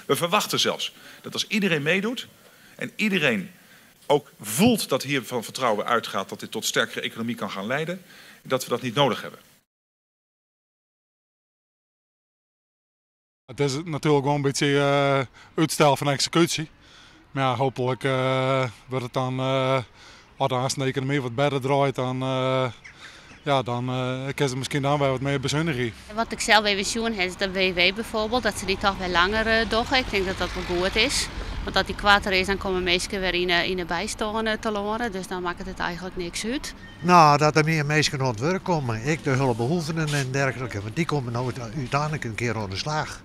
We verwachten zelfs dat als iedereen meedoet en iedereen ook voelt dat hier van vertrouwen uitgaat dat dit tot sterkere economie kan gaan leiden, dat we dat niet nodig hebben. Het is natuurlijk wel een beetje uitstel van executie. Maar ja, hopelijk wordt het dan, als de economie wat beter draait, dan kan ze misschien dan wel wat meer bezuinigen. Wat ik zelf even zien is de WW bijvoorbeeld, dat ze die toch weer langer doen. Ik denk dat dat wel goed is. Want dat die kwarter is, dan komen mensen weer in de bijstand te loren. Dus dan maakt het eigenlijk niks uit. Nou, dat er meer mensen aan het werk komen. Ik, de hulpbehoevenden en dergelijke. Want die komen nou uiteindelijk een keer aan de slag.